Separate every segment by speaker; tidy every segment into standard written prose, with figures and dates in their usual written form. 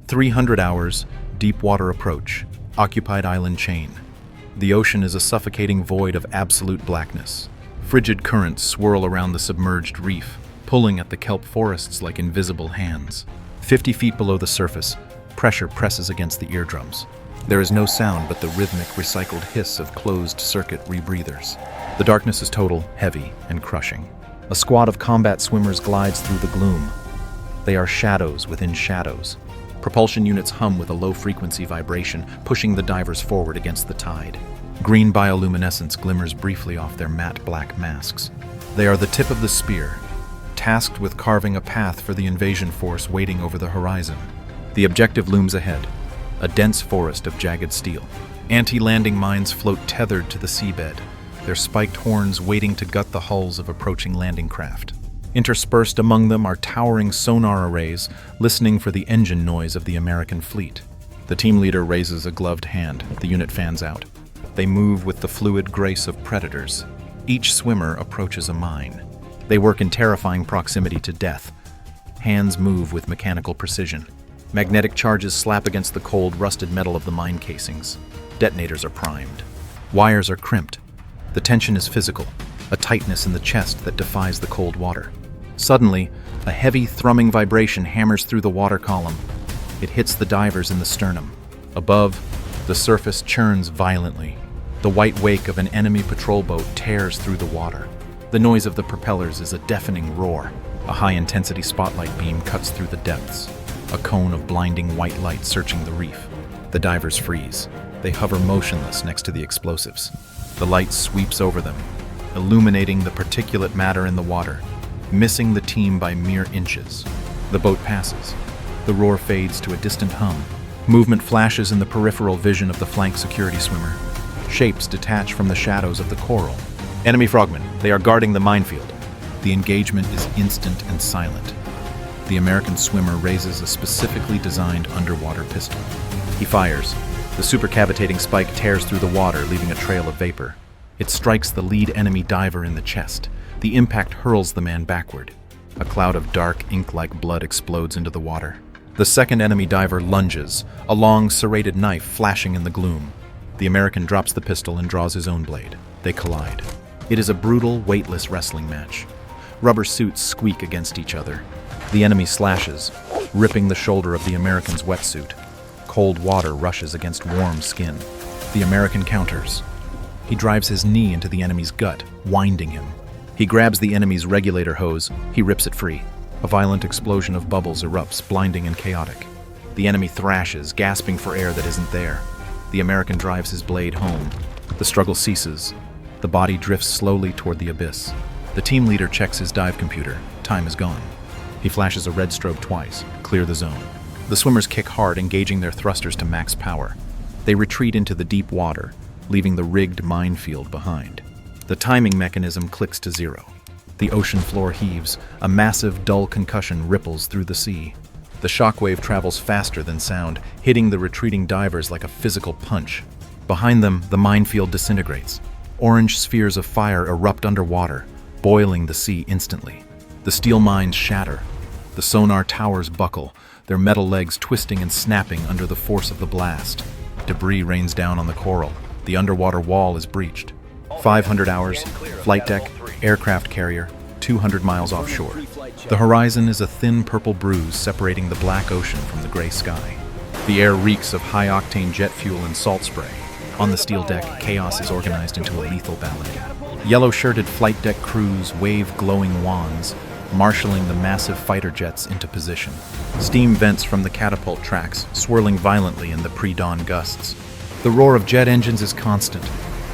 Speaker 1: 300 hours, deep water approach, occupied island chain. The ocean is a suffocating void of absolute blackness. Frigid currents swirl around the submerged reef, pulling at the kelp forests like invisible hands. 50 feet below the surface, pressure presses against the eardrums. There is no sound but the rhythmic, recycled hiss of closed-circuit rebreathers. The darkness is total, heavy, and crushing. A squad of combat swimmers glides through the gloom. They are shadows within shadows. Propulsion units hum with a low-frequency vibration, pushing the divers forward against the tide. Green bioluminescence glimmers briefly off their matte black masks. They are the tip of the spear, tasked with carving a path for the invasion force waiting over the horizon. The objective looms ahead, a dense forest of jagged steel. Anti-landing mines float tethered to the seabed, their spiked horns waiting to gut the hulls of approaching landing craft. Interspersed among them are towering sonar arrays, listening for the engine noise of the American fleet. The team leader raises a gloved hand. The unit fans out. They move with the fluid grace of predators. Each swimmer approaches a mine. They work in terrifying proximity to death. Hands move with mechanical precision. Magnetic charges slap against the cold, rusted metal of the mine casings. Detonators are primed. Wires are crimped. The tension is physical, a tightness in the chest that defies the cold water. Suddenly, a heavy, thrumming vibration hammers through the water column. It hits the divers in the sternum. Above, the surface churns violently. The white wake of an enemy patrol boat tears through the water. The noise of the propellers is a deafening roar. A high-intensity spotlight beam cuts through the depths, a cone of blinding white light searching the reef. The divers freeze. They hover motionless next to the explosives. The light sweeps over them, illuminating the particulate matter in the water, missing the team by mere inches. The boat passes. The roar fades to a distant hum. Movement flashes in the peripheral vision of the flank security swimmer. Shapes detach from the shadows of the coral. Enemy frogmen, they are guarding the minefield. The engagement is instant and silent. The American swimmer raises a specifically designed underwater pistol. He fires. The supercavitating spike tears through the water, leaving a trail of vapor. It strikes the lead enemy diver in the chest. The impact hurls the man backward. A cloud of dark, ink-like blood explodes into the water. The second enemy diver lunges, a long, serrated knife flashing in the gloom. The American drops the pistol and draws his own blade. They collide. It is a brutal, weightless wrestling match. Rubber suits squeak against each other. The enemy slashes, ripping the shoulder of the American's wetsuit. Cold water rushes against warm skin. The American counters. He drives his knee into the enemy's gut, winding him. He grabs the enemy's regulator hose. He rips it free. A violent explosion of bubbles erupts, blinding and chaotic. The enemy thrashes, gasping for air that isn't there. The American drives his blade home. The struggle ceases. The body drifts slowly toward the abyss. The team leader checks his dive computer. Time is gone. He flashes a red strobe twice. Clear the zone. The swimmers kick hard, engaging their thrusters to max power. They retreat into the deep water, leaving the rigged minefield behind. The timing mechanism clicks to zero. The ocean floor heaves. A massive, dull concussion ripples through the sea. The shockwave travels faster than sound, hitting the retreating divers like a physical punch. Behind them, the minefield disintegrates. Orange spheres of fire erupt underwater, boiling the sea instantly. The steel mines shatter. The sonar towers buckle, their metal legs twisting and snapping under the force of the blast. Debris rains down on the coral. The underwater wall is breached. 500 hours, flight deck, aircraft carrier, 200 miles offshore. The horizon is a thin purple bruise separating the black ocean from the gray sky. The air reeks of high-octane jet fuel and salt spray. On the steel deck, chaos is organized into a lethal ballet. Yellow-shirted flight deck crews wave glowing wands, marshalling the massive fighter jets into position. Steam vents from the catapult tracks, swirling violently in the pre-dawn gusts. The roar of jet engines is constant,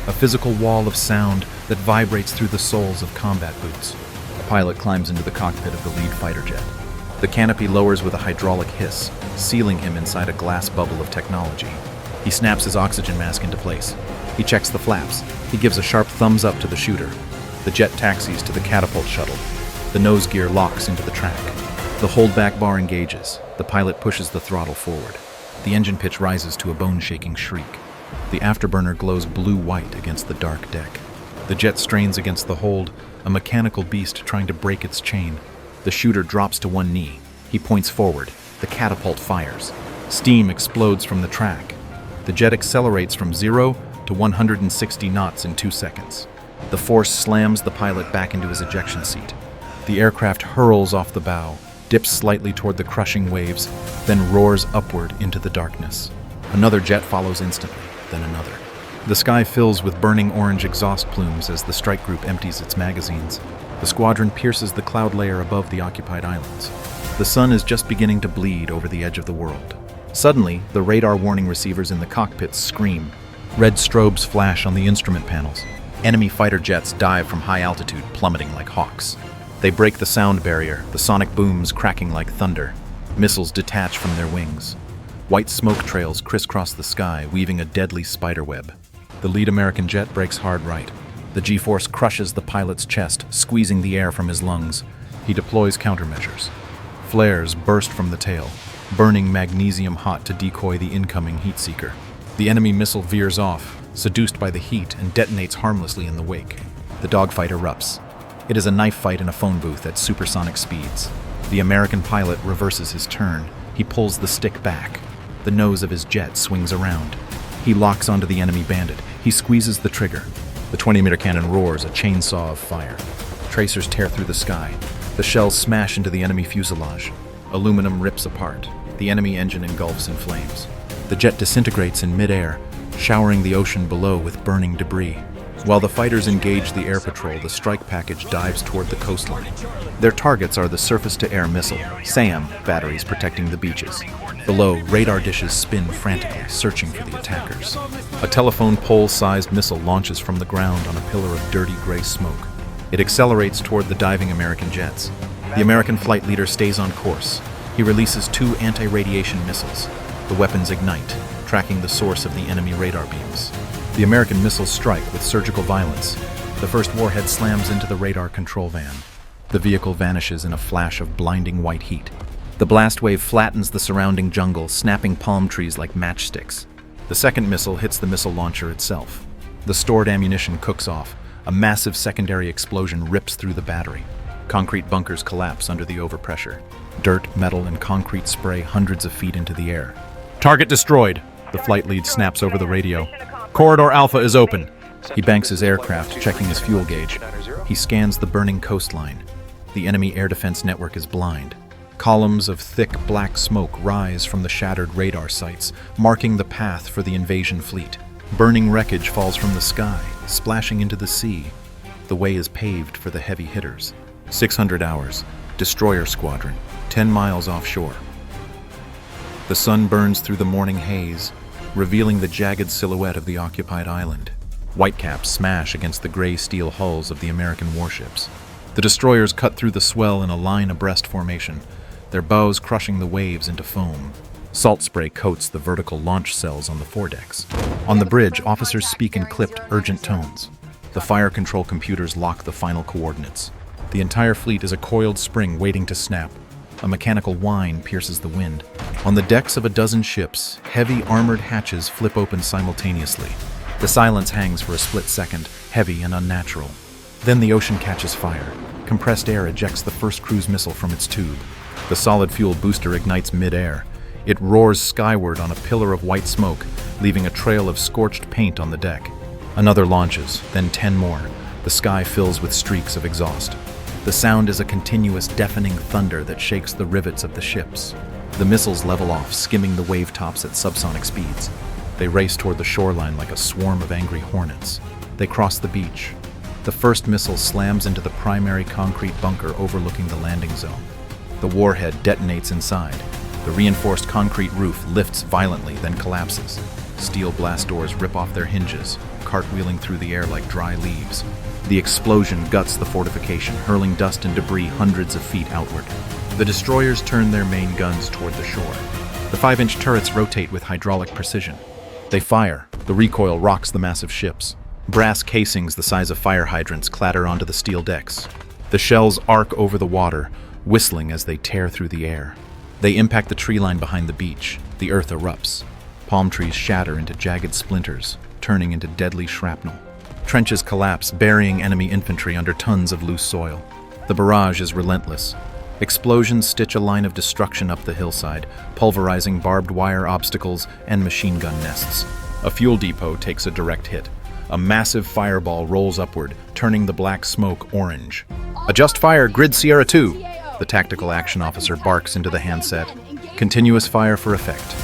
Speaker 1: a physical wall of sound that vibrates through the soles of combat boots. A pilot climbs into the cockpit of the lead fighter jet. The canopy lowers with a hydraulic hiss, sealing him inside a glass bubble of technology. He snaps his oxygen mask into place. He checks the flaps. He gives a sharp thumbs up to the shooter. The jet taxis to the catapult shuttle. The nose gear locks into the track. The holdback bar engages. The pilot pushes the throttle forward. The engine pitch rises to a bone-shaking shriek. The afterburner glows blue-white against the dark deck. The jet strains against the hold, a mechanical beast trying to break its chain. The shooter drops to one knee. He points forward. The catapult fires. Steam explodes from the track. The jet accelerates from 0 to 160 knots in 2 seconds. The force slams the pilot back into his ejection seat. The aircraft hurls off the bow, dips slightly toward the crushing waves, then roars upward into the darkness. Another jet follows instantly, then another. The sky fills with burning orange exhaust plumes as the strike group empties its magazines. The squadron pierces the cloud layer above the occupied islands. The sun is just beginning to bleed over the edge of the world. Suddenly, the radar warning receivers in the cockpits scream. Red strobes flash on the instrument panels. Enemy fighter jets dive from high altitude, plummeting like hawks. They break the sound barrier, the sonic booms cracking like thunder. Missiles detach from their wings. White smoke trails crisscross the sky, weaving a deadly spiderweb. The lead American jet breaks hard right. The G-force crushes the pilot's chest, squeezing the air from his lungs. He deploys countermeasures. Flares burst from the tail, burning magnesium hot to decoy the incoming heat seeker. The enemy missile veers off, seduced by the heat, and detonates harmlessly in the wake. The dogfight erupts. It is a knife fight in a phone booth at supersonic speeds. The American pilot reverses his turn. He pulls the stick back. The nose of his jet swings around. He locks onto the enemy bandit. He squeezes the trigger. The 20-meter cannon roars, a chainsaw of fire. Tracers tear through the sky. The shells smash into the enemy fuselage. Aluminum rips apart. The enemy engine engulfs in flames. The jet disintegrates in midair, showering the ocean below with burning debris. While the fighters engage the air patrol, the strike package dives toward the coastline. Their targets are the surface-to-air missile, SAM, batteries protecting the beaches. Below, radar dishes spin frantically, searching for the attackers. A telephone pole-sized missile launches from the ground on a pillar of dirty gray smoke. It accelerates toward the diving American jets. The American flight leader stays on course. He releases 2 anti-radiation missiles. The weapons ignite, tracking the source of the enemy radar beams. The American missiles strike with surgical violence. The first warhead slams into the radar control van. The vehicle vanishes in a flash of blinding white heat. The blast wave flattens the surrounding jungle, snapping palm trees like matchsticks. The second missile hits the missile launcher itself. The stored ammunition cooks off. A massive secondary explosion rips through the battery. Concrete bunkers collapse under the overpressure. Dirt, metal, and concrete spray hundreds of feet into the air. "Target destroyed," the flight lead snaps over the radio. "Corridor Alpha is open." He banks his aircraft, checking his fuel gauge. He scans the burning coastline. The enemy air defense network is blind. Columns of thick black smoke rise from the shattered radar sites, marking the path for the invasion fleet. Burning wreckage falls from the sky, splashing into the sea. The way is paved for the heavy hitters. 600 hours, destroyer squadron, 10 miles offshore. The sun burns through the morning haze, revealing the jagged silhouette of the occupied island. Whitecaps smash against the gray steel hulls of the American warships. The destroyers cut through the swell in a line abreast formation, their bows crushing the waves into foam. Salt spray coats the vertical launch cells on the foredecks. On the bridge, officers speak in clipped, urgent tones. The fire control computers lock the final coordinates. The entire fleet is a coiled spring waiting to snap. A mechanical whine pierces the wind. On the decks of a dozen ships, heavy armored hatches flip open simultaneously. The silence hangs for a split second, heavy and unnatural. Then the ocean catches fire. Compressed air ejects the first cruise missile from its tube. The solid fuel booster ignites mid-air. It roars skyward on a pillar of white smoke, leaving a trail of scorched paint on the deck. Another launches, then 10 more. The sky fills with streaks of exhaust. The sound is a continuous, deafening thunder that shakes the rivets of the ships. The missiles level off, skimming the wave tops at subsonic speeds. They race toward the shoreline like a swarm of angry hornets. They cross the beach. The first missile slams into the primary concrete bunker overlooking the landing zone. The warhead detonates inside. The reinforced concrete roof lifts violently, then collapses. Steel blast doors rip off their hinges, cartwheeling through the air like dry leaves. The explosion guts the fortification, hurling dust and debris hundreds of feet outward. The destroyers turn their main guns toward the shore. The 5-inch turrets rotate with hydraulic precision. They fire. The recoil rocks the massive ships. Brass casings the size of fire hydrants clatter onto the steel decks. The shells arc over the water, whistling as they tear through the air. They impact the tree line behind the beach. The earth erupts. Palm trees shatter into jagged splinters, turning into deadly shrapnel. Trenches collapse, burying enemy infantry under tons of loose soil. The barrage is relentless. Explosions stitch a line of destruction up the hillside, pulverizing barbed wire obstacles and machine gun nests. A fuel depot takes a direct hit. A massive fireball rolls upward, turning the black smoke orange. "Adjust fire, Grid Sierra 2!" The tactical action officer barks into the handset. Continuous fire for effect.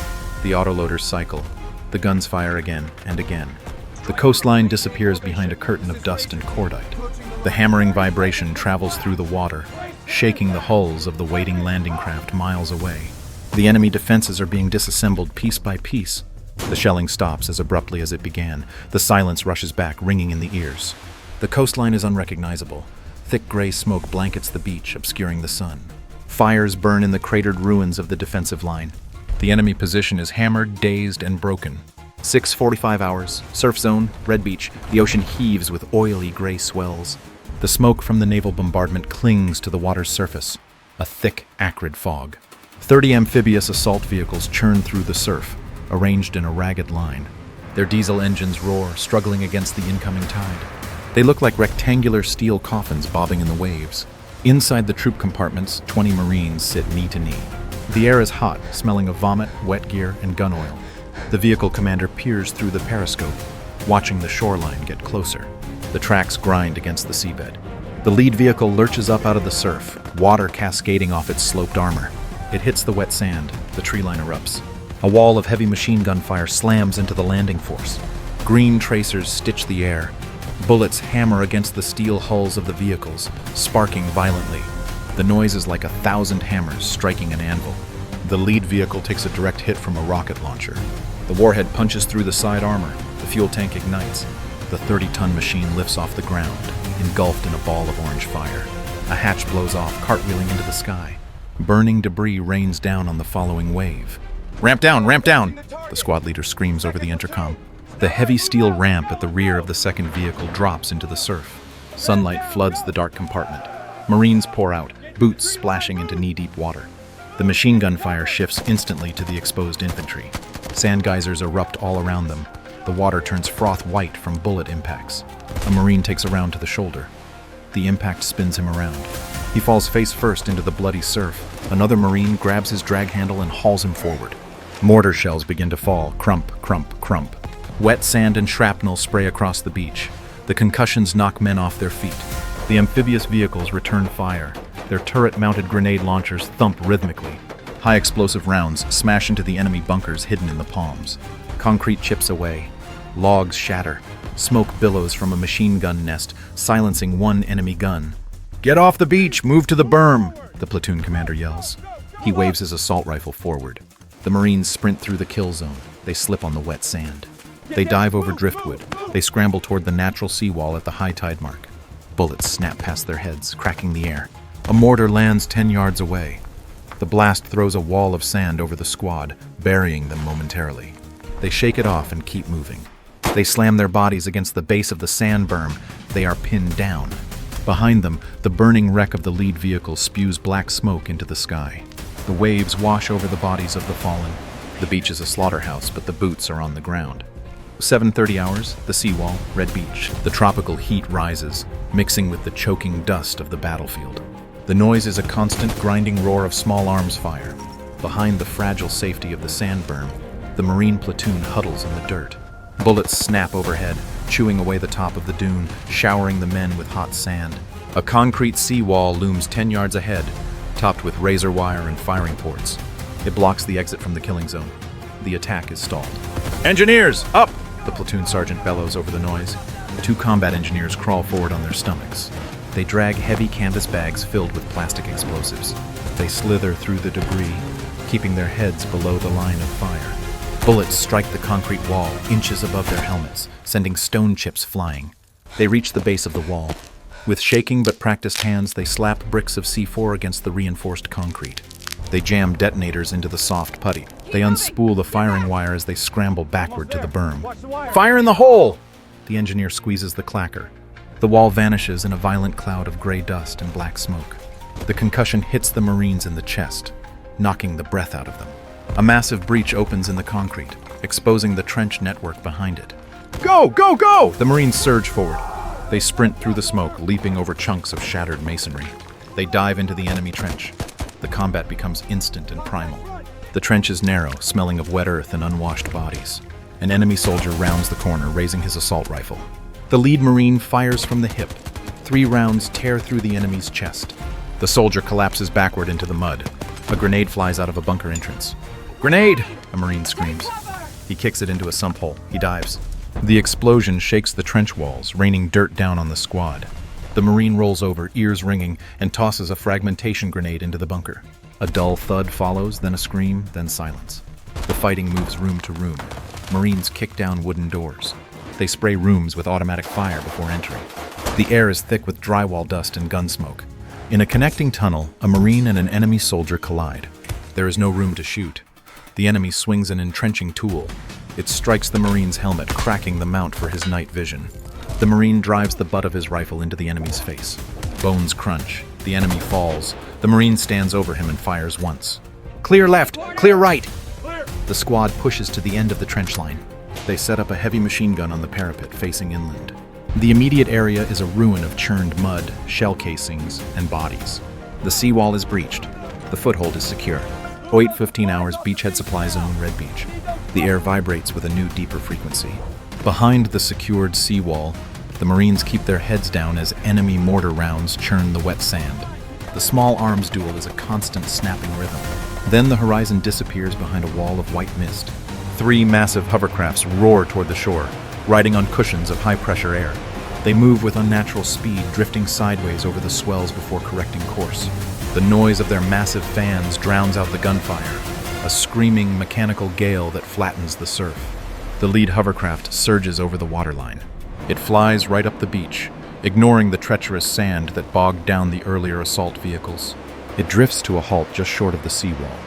Speaker 1: The autoloaders cycle. The guns fire again and again. The coastline disappears behind a curtain of dust and cordite. The hammering vibration travels through the water, shaking the hulls of the waiting landing craft miles away. The enemy defenses are being disassembled piece by piece. The shelling stops as abruptly as it began. The silence rushes back, ringing in the ears. The coastline is unrecognizable. Thick gray smoke blankets the beach, obscuring the sun. Fires burn in the cratered ruins of the defensive line. The enemy position is hammered, dazed, and broken. 6:45 hours, surf zone, Red Beach. The ocean heaves with oily gray swells. The smoke from the naval bombardment clings to the water's surface, a thick, acrid fog. 30 amphibious assault vehicles churn through the surf, arranged in a ragged line. Their diesel engines roar, struggling against the incoming tide. They look like rectangular steel coffins bobbing in the waves. Inside the troop compartments, 20 Marines sit knee to knee. The air is hot, smelling of vomit, wet gear, and gun oil. The vehicle commander peers through the periscope, watching the shoreline get closer. The tracks grind against the seabed. The lead vehicle lurches up out of the surf, water cascading off its sloped armor. It hits the wet sand. The tree line erupts. A wall of heavy machine gun fire slams into the landing force. Green tracers stitch the air. Bullets hammer against the steel hulls of the vehicles, sparking violently. The noise is like 1,000 hammers striking an anvil. The lead vehicle takes a direct hit from a rocket launcher. The warhead punches through the side armor. The fuel tank ignites. The 30-ton machine lifts off the ground, engulfed in a ball of orange fire. A hatch blows off, cartwheeling into the sky. Burning debris rains down on the following wave. "Ramp down! Ramp down!" the squad leader screams over the intercom. The heavy steel ramp at the rear of the second vehicle drops into the surf. Sunlight floods the dark compartment. Marines pour out, boots splashing into knee-deep water. The machine gun fire shifts instantly to the exposed infantry. Sand geysers erupt all around them. The water turns froth white from bullet impacts. A Marine takes a round to the shoulder. The impact spins him around. He falls face first into the bloody surf. Another Marine grabs his drag handle and hauls him forward. Mortar shells begin to fall, crump, crump, crump. Wet sand and shrapnel spray across the beach. The concussions knock men off their feet. The amphibious vehicles return fire. Their turret-mounted grenade launchers thump rhythmically. High explosive rounds smash into the enemy bunkers hidden in the palms. Concrete chips away. Logs shatter. Smoke billows from a machine gun nest, silencing one enemy gun. "Get off the beach! Move to the berm!" the platoon commander yells. He waves his assault rifle forward. The Marines sprint through the kill zone. They slip on the wet sand. They dive over driftwood. They scramble toward the natural seawall at the high tide mark. Bullets snap past their heads, cracking the air. A mortar lands 10 yards away. The blast throws a wall of sand over the squad, burying them momentarily. They shake it off and keep moving. They slam their bodies against the base of the sand berm. They are pinned down. Behind them, the burning wreck of the lead vehicle spews black smoke into the sky. The waves wash over the bodies of the fallen. The beach is a slaughterhouse, but the boots are on the ground. 7:30 hours, the seawall, Red Beach. The tropical heat rises, mixing with the choking dust of the battlefield. The noise is a constant grinding roar of small arms fire. Behind the fragile safety of the sand berm, the Marine platoon huddles in the dirt. Bullets snap overhead, chewing away the top of the dune, showering the men with hot sand. A concrete seawall looms 10 yards ahead, topped with razor wire and firing ports. It blocks the exit from the killing zone. The attack is stalled. "Engineers, up!" the platoon sergeant bellows over the noise. 2 combat engineers crawl forward on their stomachs. They drag heavy canvas bags filled with plastic explosives. They slither through the debris, keeping their heads below the line of fire. Bullets strike the concrete wall inches above their helmets, sending stone chips flying. They reach the base of the wall. With shaking but practiced hands, they slap bricks of C4 against the reinforced concrete. They jam detonators into the soft putty. They unspool the firing wire as they scramble backward to the berm. "Fire in the hole!" The engineer squeezes the clacker. The wall vanishes in a violent cloud of gray dust and black smoke. The concussion hits the Marines in the chest, knocking the breath out of them. A massive breach opens in the concrete, exposing the trench network behind it. "Go! Go! Go!" The Marines surge forward. They sprint through the smoke, leaping over chunks of shattered masonry. They dive into the enemy trench. The combat becomes instant and primal. The trench is narrow, smelling of wet earth and unwashed bodies. An enemy soldier rounds the corner, raising his assault rifle. The lead Marine fires from the hip. 3 rounds tear through the enemy's chest. The soldier collapses backward into the mud. A grenade flies out of a bunker entrance. "Grenade!" a Marine screams. He kicks it into a sump hole. He dives. The explosion shakes the trench walls, raining dirt down on the squad. The Marine rolls over, ears ringing, and tosses a fragmentation grenade into the bunker. A dull thud follows, then a scream, then silence. The fighting moves room to room. Marines kick down wooden doors. They spray rooms with automatic fire before entering. The air is thick with drywall dust and gun smoke. In a connecting tunnel, a Marine and an enemy soldier collide. There is no room to shoot. The enemy swings an entrenching tool. It strikes the Marine's helmet, cracking the mount for his night vision. The Marine drives the butt of his rifle into the enemy's face. Bones crunch. The enemy falls. The Marine stands over him and fires once. "Clear left! Clear right!" The squad pushes to the end of the trench line. They set up a heavy machine gun on the parapet facing inland. The immediate area is a ruin of churned mud, shell casings, and bodies. The seawall is breached. The foothold is secure. 08:15 hours, beachhead supply zone, Red Beach. The air vibrates with a new, deeper frequency. Behind the secured seawall, the Marines keep their heads down as enemy mortar rounds churn the wet sand. The small arms duel is a constant snapping rhythm. Then the horizon disappears behind a wall of white mist. 3 massive hovercrafts roar toward the shore, riding on cushions of high-pressure air. They move with unnatural speed, drifting sideways over the swells before correcting course. The noise of their massive fans drowns out the gunfire, a screaming mechanical gale that flattens the surf. The lead hovercraft surges over the waterline. It flies right up the beach, ignoring the treacherous sand that bogged down the earlier assault vehicles. It drifts to a halt just short of the seawall.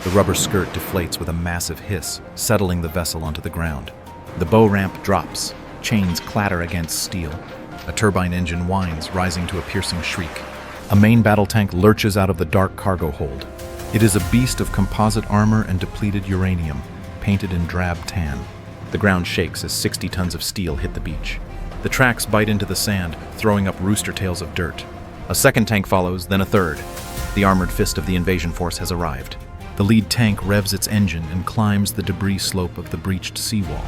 Speaker 1: The rubber skirt deflates with a massive hiss, settling the vessel onto the ground. The bow ramp drops. Chains clatter against steel. A turbine engine whines, rising to a piercing shriek. A main battle tank lurches out of the dark cargo hold. It is a beast of composite armor and depleted uranium, painted in drab tan. The ground shakes as 60 tons of steel hit the beach. The tracks bite into the sand, throwing up rooster tails of dirt. A second tank follows, then a third. The armored fist of the invasion force has arrived. The lead tank revs its engine and climbs the debris slope of the breached seawall.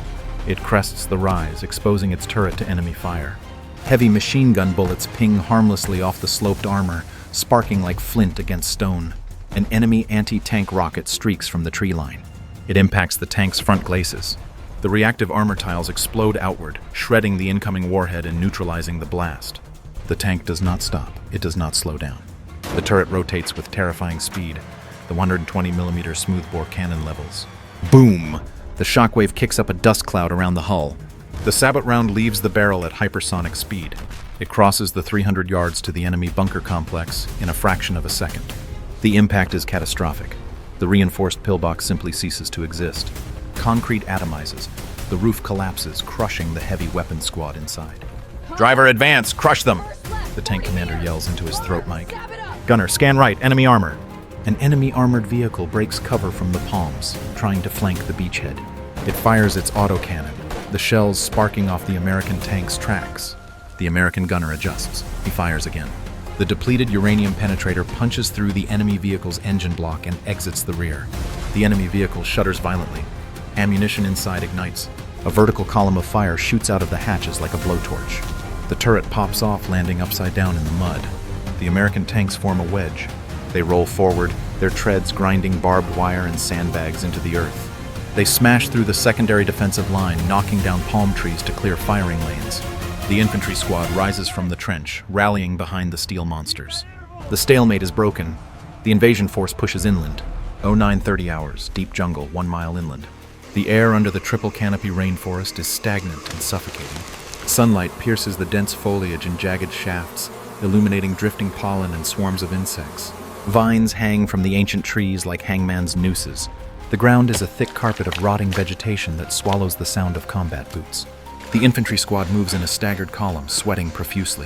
Speaker 1: It crests the rise, exposing its turret to enemy fire. Heavy machine gun bullets ping harmlessly off the sloped armor, sparking like flint against stone. An enemy anti-tank rocket streaks from the tree line. It impacts the tank's front glacis. The reactive armor tiles explode outward, shredding the incoming warhead and neutralizing the blast. The tank does not stop. It does not slow down. The turret rotates with terrifying speed. The 120mm smoothbore cannon levels. Boom! The shockwave kicks up a dust cloud around the hull. The sabot round leaves the barrel at hypersonic speed. It crosses the 300 yards to the enemy bunker complex in a fraction of a second. The impact is catastrophic. The reinforced pillbox simply ceases to exist. Concrete atomizes. The roof collapses, crushing the heavy weapons squad inside. "Driver, advance! Crush them!" The tank commander yells into his throat mic. "Gunner, scan right, enemy armor!" An enemy armored vehicle breaks cover from the palms, trying to flank the beachhead. It fires its autocannon, the shells sparking off the American tank's tracks. The American gunner adjusts. He fires again. The depleted uranium penetrator punches through the enemy vehicle's engine block and exits the rear. The enemy vehicle shudders violently. Ammunition inside ignites. A vertical column of fire shoots out of the hatches like a blowtorch. The turret pops off, landing upside down in the mud. The American tanks form a wedge. They roll forward, their treads grinding barbed wire and sandbags into the earth. They smash through the secondary defensive line, knocking down palm trees to clear firing lanes. The infantry squad rises from the trench, rallying behind the steel monsters. The stalemate is broken. The invasion force pushes inland. 09:30 hours, deep jungle, 1 mile inland. The air under the triple canopy rainforest is stagnant and suffocating. Sunlight pierces the dense foliage in jagged shafts, illuminating drifting pollen and swarms of insects. Vines hang from the ancient trees like hangman's nooses. The ground is a thick carpet of rotting vegetation that swallows the sound of combat boots. The infantry squad moves in a staggered column, sweating profusely.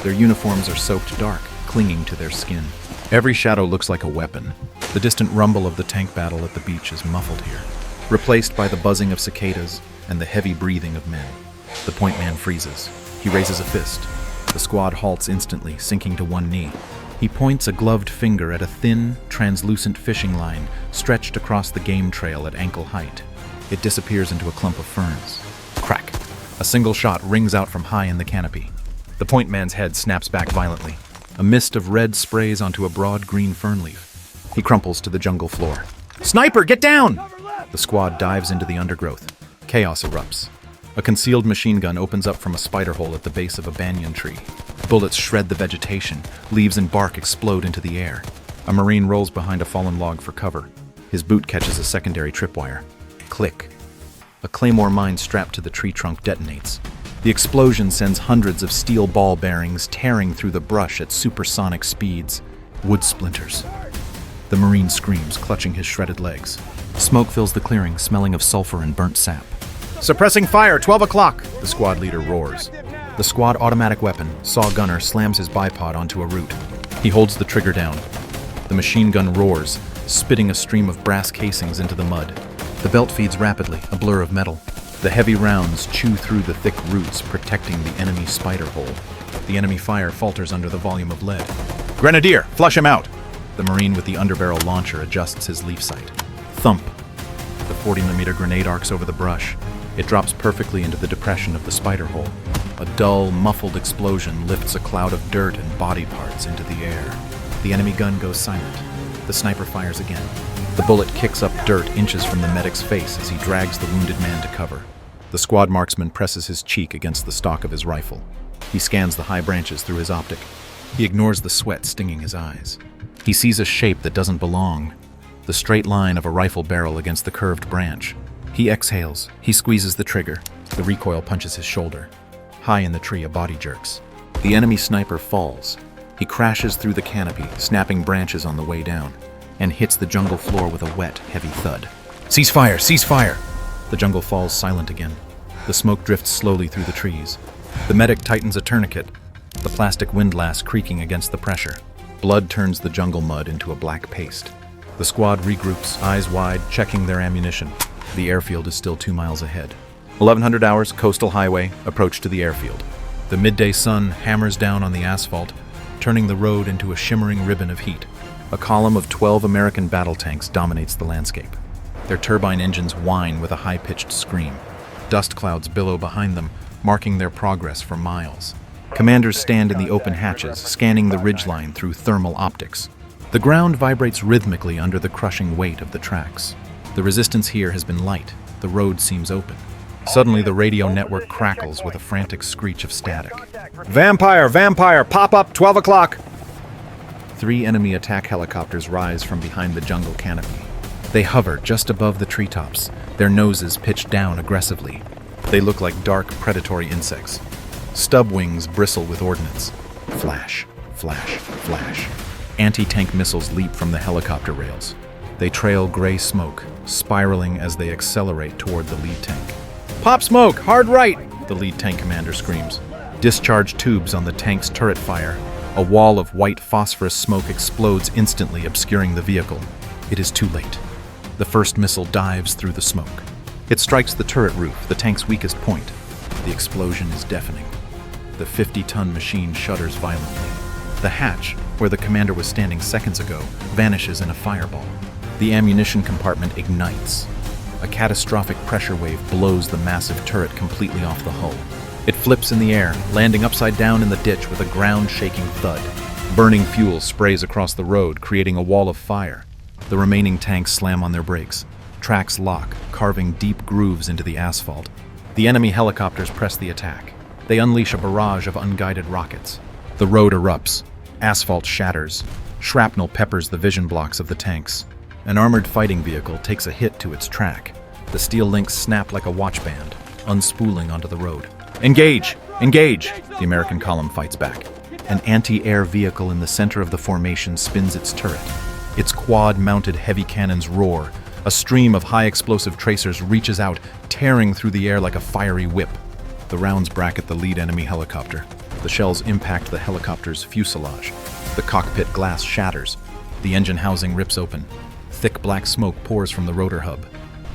Speaker 1: Their uniforms are soaked dark, clinging to their skin. Every shadow looks like a weapon. The distant rumble of the tank battle at the beach is muffled here, replaced by the buzzing of cicadas and the heavy breathing of men. The point man freezes. He raises a fist. The squad halts instantly, sinking to one knee. He points a gloved finger at a thin, translucent fishing line stretched across the game trail at ankle height. It disappears into a clump of ferns. Crack! A single shot rings out from high in the canopy. The point man's head snaps back violently. A mist of red sprays onto a broad green fern leaf. He crumples to the jungle floor. "Sniper, get down!" The squad dives into the undergrowth. Chaos erupts. A concealed machine gun opens up from a spider hole at the base of a banyan tree. Bullets shred the vegetation. Leaves and bark explode into the air. A Marine rolls behind a fallen log for cover. His boot catches a secondary tripwire. Click. A claymore mine strapped to the tree trunk detonates. The explosion sends hundreds of steel ball bearings tearing through the brush at supersonic speeds. Wood splinters. The Marine screams, clutching his shredded legs. Smoke fills the clearing, smelling of sulfur and burnt sap. "Suppressing fire, 12 o'clock!" the squad leader roars. The squad automatic weapon, saw gunner, slams his bipod onto a root. He holds the trigger down. The machine gun roars, spitting a stream of brass casings into the mud. The belt feeds rapidly, a blur of metal. The heavy rounds chew through the thick roots, protecting the enemy spider hole. The enemy fire falters under the volume of lead. "Grenadier, flush him out!" The Marine with the underbarrel launcher adjusts his leaf sight. Thump! The 40mm grenade arcs over the brush. It drops perfectly into the depression of the spider hole. A dull, muffled explosion lifts a cloud of dirt and body parts into the air. The enemy gun goes silent. The sniper fires again. The bullet kicks up dirt inches from the medic's face as he drags the wounded man to cover. The squad marksman presses his cheek against the stock of his rifle. He scans the high branches through his optic. He ignores the sweat stinging his eyes. He sees a shape that doesn't belong. The straight line of a rifle barrel against the curved branch. He exhales. He squeezes the trigger. The recoil punches his shoulder. High in the tree, a body jerks. The enemy sniper falls. He crashes through the canopy, snapping branches on the way down, and hits the jungle floor with a wet, heavy thud. "Ceasefire! Ceasefire!" The jungle falls silent again. The smoke drifts slowly through the trees. The medic tightens a tourniquet, the plastic windlass creaking against the pressure. Blood turns the jungle mud into a black paste. The squad regroups, eyes wide, checking their ammunition. The airfield is still 2 miles ahead. 1100 hours, coastal highway, approach to the airfield. The midday sun hammers down on the asphalt, turning the road into a shimmering ribbon of heat. A column of 12 American battle tanks dominates the landscape. Their turbine engines whine with a high-pitched scream. Dust clouds billow behind them, marking their progress for miles. Commanders stand in the open hatches, scanning the ridgeline through thermal optics. The ground vibrates rhythmically under the crushing weight of the tracks. The resistance here has been light. The road seems open. Suddenly, the radio network crackles with a frantic screech of static. "Vampire! Vampire! Pop up! 12 o'clock!" 3 enemy attack helicopters rise from behind the jungle canopy. They hover just above the treetops, their noses pitched down aggressively. They look like dark, predatory insects. Stub wings bristle with ordnance. Flash, flash, flash. Anti-tank missiles leap from the helicopter rails. They trail gray smoke, spiraling as they accelerate toward the lead tank. "Pop smoke! Hard right!" the lead tank commander screams. Discharge tubes on the tank's turret fire. A wall of white phosphorus smoke explodes instantly, obscuring the vehicle. It is too late. The first missile dives through the smoke. It strikes the turret roof, the tank's weakest point. The explosion is deafening. The 50-ton machine shudders violently. The hatch, where the commander was standing seconds ago, vanishes in a fireball. The ammunition compartment ignites. A catastrophic pressure wave blows the massive turret completely off the hull. It flips in the air, landing upside down in the ditch with a ground-shaking thud. Burning fuel sprays across the road, creating a wall of fire. The remaining tanks slam on their brakes. Tracks lock, carving deep grooves into the asphalt. The enemy helicopters press the attack. They unleash a barrage of unguided rockets. The road erupts. Asphalt shatters. Shrapnel peppers the vision blocks of the tanks. An armored fighting vehicle takes a hit to its track. The steel links snap like a watch band, unspooling onto the road. "Engage! Engage!" the American column fights back. An anti-air vehicle in the center of the formation spins its turret. Its quad-mounted heavy cannons roar. A stream of high-explosive tracers reaches out, tearing through the air like a fiery whip. The rounds bracket the lead enemy helicopter. The shells impact the helicopter's fuselage. The cockpit glass shatters. The engine housing rips open. Thick black smoke pours from the rotor hub.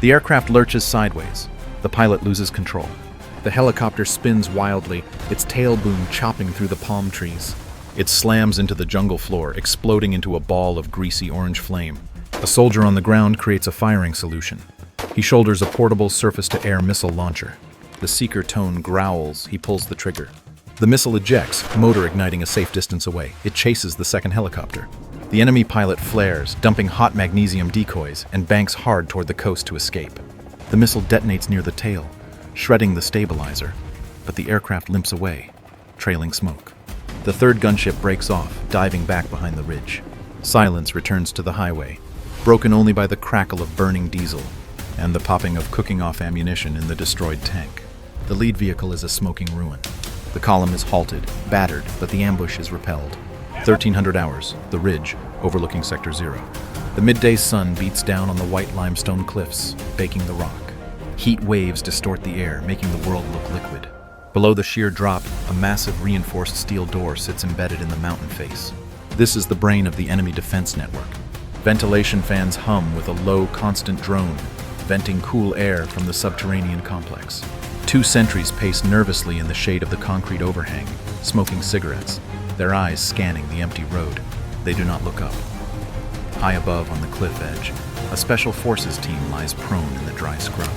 Speaker 1: The aircraft lurches sideways. The pilot loses control. The helicopter spins wildly, its tail boom chopping through the palm trees. It slams into the jungle floor, exploding into a ball of greasy orange flame. A soldier on the ground creates a firing solution. He shoulders a portable surface-to-air missile launcher. The seeker tone growls. He pulls the trigger. The missile ejects, motor igniting a safe distance away. It chases the second helicopter. The enemy pilot flares, dumping hot magnesium decoys, and banks hard toward the coast to escape. The missile detonates near the tail, shredding the stabilizer, but the aircraft limps away, trailing smoke. The third gunship breaks off, diving back behind the ridge. Silence returns to the highway, broken only by the crackle of burning diesel and the popping of cooking-off ammunition in the destroyed tank. The lead vehicle is a smoking ruin. The column is halted, battered, but the ambush is repelled. 1300 hours, the ridge, overlooking Sector 0. The midday sun beats down on the white limestone cliffs, baking the rock. Heat waves distort the air, making the world look liquid. Below the sheer drop, a massive reinforced steel door sits embedded in the mountain face. This is the brain of the enemy defense network. Ventilation fans hum with a low, constant drone, venting cool air from the subterranean complex. Two sentries pace nervously in the shade of the concrete overhang, smoking cigarettes, their eyes scanning the empty road. They do not look up. High above on the cliff edge, a special forces team lies prone in the dry scrub.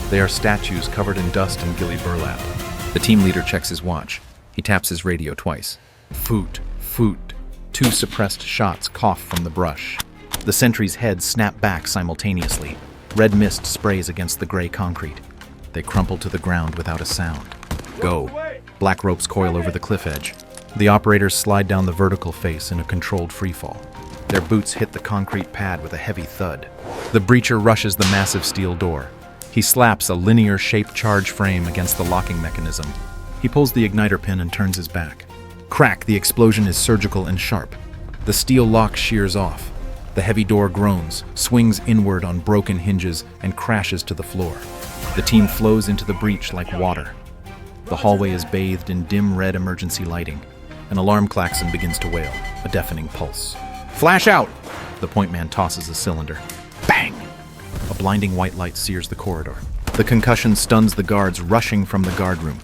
Speaker 1: They are statues covered in dust and gilly burlap. The team leader checks his watch. He taps his radio twice. Foot, foot. Two suppressed shots cough from the brush. The sentries' heads snap back simultaneously. Red mist sprays against the gray concrete. They crumple to the ground without a sound. Go. Black ropes coil over the cliff edge. The operators slide down the vertical face in a controlled freefall. Their boots hit the concrete pad with a heavy thud. The breacher rushes the massive steel door. He slaps a linear-shaped charge frame against the locking mechanism. He pulls the igniter pin and turns his back. Crack! The explosion is surgical and sharp. The steel lock shears off. The heavy door groans, swings inward on broken hinges, and crashes to the floor. The team flows into the breach like water. The hallway is bathed in dim red emergency lighting. An alarm klaxon begins to wail, a deafening pulse. Flash out! The point man tosses a cylinder. Bang! A blinding white light sears the corridor. The concussion stuns the guards rushing from the guard room.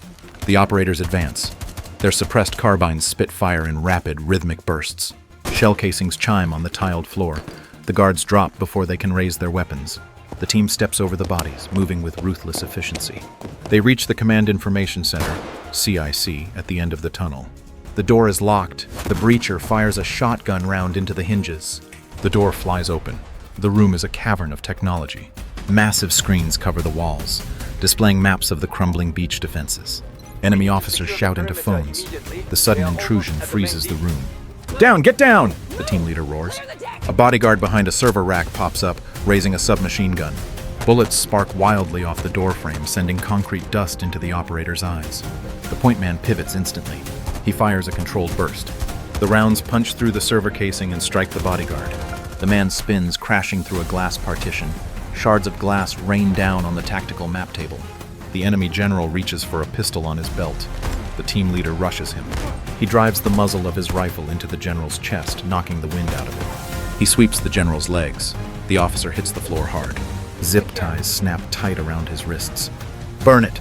Speaker 1: The operators advance. Their suppressed carbines spit fire in rapid, rhythmic bursts. Shell casings chime on the tiled floor. The guards drop before they can raise their weapons. The team steps over the bodies, moving with ruthless efficiency. They reach the Command Information Center, CIC, at the end of the tunnel. The door is locked. The breacher fires a shotgun round into the hinges. The door flies open. The room is a cavern of technology. Massive screens cover the walls, displaying maps of the crumbling beach defenses. Enemy officers shout into phones. The sudden intrusion freezes the room. Down! Get down! The team leader roars. A bodyguard behind a server rack pops up, raising a submachine gun. Bullets spark wildly off the doorframe, sending concrete dust into the operator's eyes. The point man pivots instantly. He fires a controlled burst. The rounds punch through the server casing and strike the bodyguard. The man spins, crashing through a glass partition. Shards of glass rain down on the tactical map table. The enemy general reaches for a pistol on his belt. The team leader rushes him. He drives the muzzle of his rifle into the general's chest, knocking the wind out of it. He sweeps the general's legs. The officer hits the floor hard. Zip ties snap tight around his wrists. Burn it,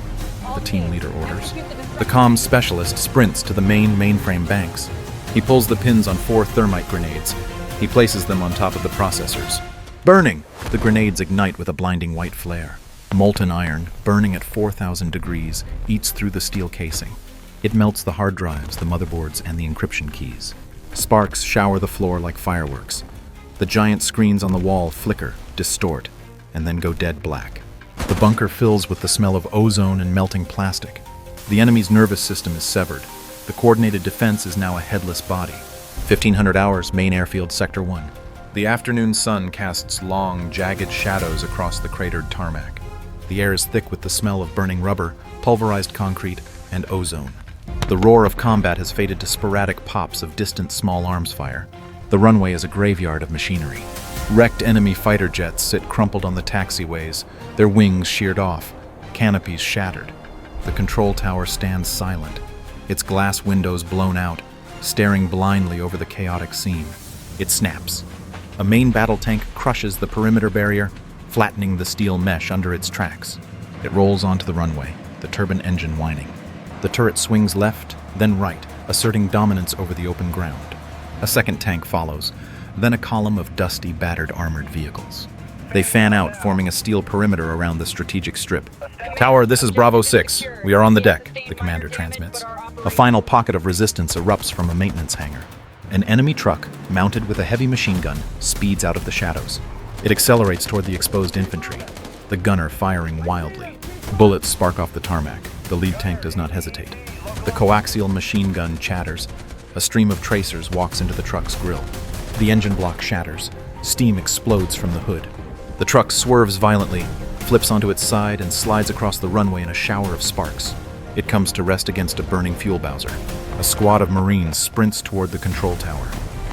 Speaker 1: the team leader orders. The comms specialist sprints to the main mainframe banks. He pulls the pins on 4 thermite grenades. He places them on top of the processors. Burning! The grenades ignite with a blinding white flare. Molten iron, burning at 4,000 degrees, eats through the steel casing. It melts the hard drives, the motherboards, and the encryption keys. Sparks shower the floor like fireworks. The giant screens on the wall flicker, distort, and then go dead black. The bunker fills with the smell of ozone and melting plastic. The enemy's nervous system is severed. The coordinated defense is now a headless body. 1500 hours, main airfield, Sector 1. The afternoon sun casts long, jagged shadows across the cratered tarmac. The air is thick with the smell of burning rubber, pulverized concrete, and ozone. The roar of combat has faded to sporadic pops of distant small arms fire. The runway is a graveyard of machinery. Wrecked enemy fighter jets sit crumpled on the taxiways, their wings sheared off, canopies shattered. The control tower stands silent, its glass windows blown out, staring blindly over the chaotic scene. It snaps. A main battle tank crushes the perimeter barrier, flattening the steel mesh under its tracks. It rolls onto the runway, the turbine engine whining. The turret swings left, then right, asserting dominance over the open ground. A second tank follows, then a column of dusty, battered armored vehicles. They fan out, forming a steel perimeter around the strategic strip. "Tower, this is Bravo 6. We are on the deck," the commander transmits. A final pocket of resistance erupts from a maintenance hangar. An enemy truck, mounted with a heavy machine gun, speeds out of the shadows. It accelerates toward the exposed infantry, the gunner firing wildly. Bullets spark off the tarmac. The lead tank does not hesitate. The coaxial machine gun chatters. A stream of tracers walks into the truck's grill. The engine block shatters. Steam explodes from the hood. The truck swerves violently, flips onto its side, and slides across the runway in a shower of sparks. It comes to rest against a burning fuel bowser. A squad of Marines sprints toward the control tower.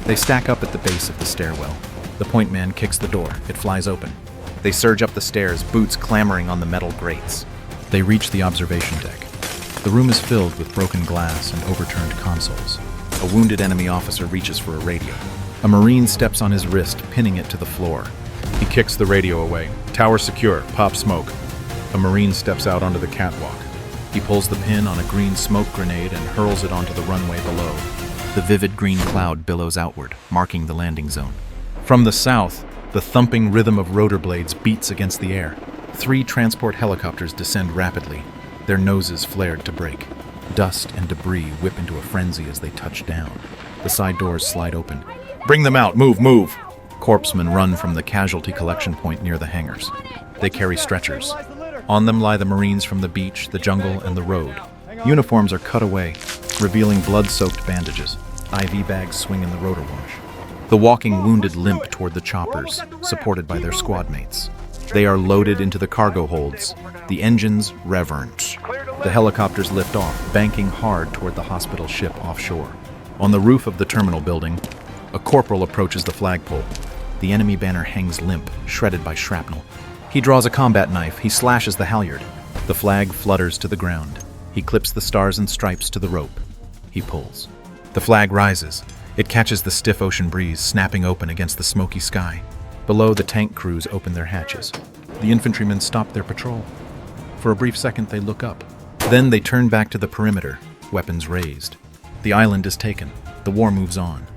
Speaker 1: They stack up at the base of the stairwell. The point man kicks the door. It flies open. They surge up the stairs, boots clamoring on the metal grates. They reach the observation deck. The room is filled with broken glass and overturned consoles. A wounded enemy officer reaches for a radio. A Marine steps on his wrist, pinning it to the floor. He kicks the radio away. "Tower secure. Pop smoke." A Marine steps out onto the catwalk. He pulls the pin on a green smoke grenade and hurls it onto the runway below. The vivid green cloud billows outward, marking the landing zone. From the south, the thumping rhythm of rotor blades beats against the air. 3 transport helicopters descend rapidly, their noses flared to break. Dust and debris whip into a frenzy as they touch down. The side doors slide open. "Bring them out! Move, move!" Corpsmen run from the casualty collection point near the hangars. They carry stretchers. On them lie the Marines from the beach, the jungle, and the road. Uniforms are cut away, revealing blood-soaked bandages. IV bags swing in the rotor wash. The walking wounded limp toward the choppers, supported by their squad mates. They are loaded into the cargo holds. The engines revern. The helicopters lift off, banking hard toward the hospital ship offshore. On the roof of the terminal building, a corporal approaches the flagpole. The enemy banner hangs limp, shredded by shrapnel. He draws a combat knife. He slashes the halyard. The flag flutters to the ground. He clips the stars and stripes to the rope. He pulls. The flag rises. It catches the stiff ocean breeze, snapping open against the smoky sky. Below, the tank crews open their hatches. The infantrymen stop their patrol. For a brief second, they look up. Then they turn back to the perimeter, weapons raised. The island is taken. The war moves on.